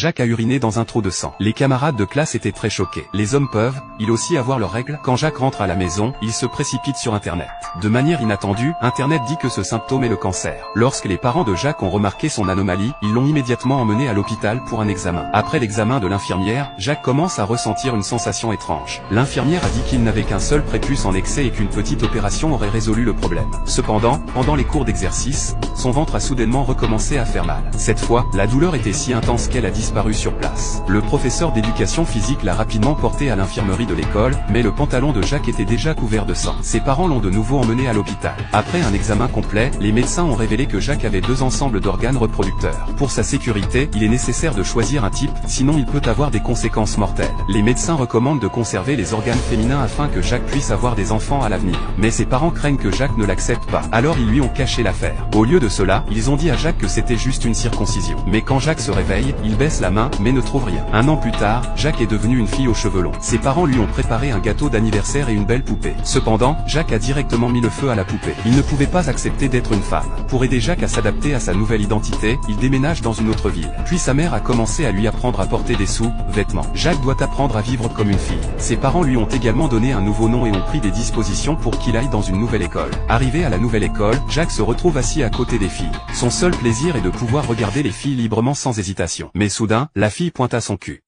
Jacques a uriné dans un trou de sang. Les camarades de classe étaient très choqués. Les hommes peuvent, ils aussi avoir leurs règles. Quand Jacques rentre à la maison, il se précipite sur Internet. De manière inattendue, Internet dit que ce symptôme est le cancer. Lorsque les parents de Jacques ont remarqué son anomalie, ils l'ont immédiatement emmené à l'hôpital pour un examen. Après l'examen de l'infirmière, Jacques commence à ressentir une sensation étrange. L'infirmière a dit qu'il n'avait qu'un seul prépuce en excès et qu'une petite opération aurait résolu le problème. Cependant, pendant les cours d'exercice, son ventre a soudainement recommencé à faire mal. Cette fois, la douleur était si intense qu'elle a disparu sur place. Le professeur d'éducation physique l'a rapidement porté à l'infirmerie de l'école, mais le pantalon de Jacques était déjà couvert de sang. Ses parents l'ont de nouveau emmené à l'hôpital. Après un examen complet, les médecins ont révélé que Jacques avait 2 ensembles d'organes reproducteurs. Pour sa sécurité, il est nécessaire de choisir un type, sinon il peut avoir des conséquences mortelles. Les médecins recommandent de conserver les organes féminins afin que Jacques puisse avoir des enfants à l'avenir. Mais ses parents craignent que Jacques ne l'accepte pas. Alors ils lui ont caché l'affaire. Au lieu de cela, ils ont dit à Jacques que c'était juste une circoncision. Mais quand Jacques se réveille, il baisse la main, mais ne trouve rien. Un an plus tard, Jacques est devenu une fille aux cheveux longs. Ses parents lui ont préparé un gâteau d'anniversaire et une belle poupée. Cependant, Jacques a directement mis le feu à la poupée. Il ne pouvait pas accepter d'être une femme. Pour aider Jacques à s'adapter à sa nouvelle identité, il déménage dans une autre ville. Puis sa mère a commencé à lui apprendre à porter des sous-vêtements. Jacques doit apprendre à vivre comme une fille. Ses parents lui ont également donné un nouveau nom et ont pris des dispositions pour qu'il aille dans une nouvelle école. Arrivé à la nouvelle école, Jacques se retrouve assis à côté des filles. Son seul plaisir est de pouvoir regarder les filles librement sans hésitation. Mais soudain, la fille pointa son cul.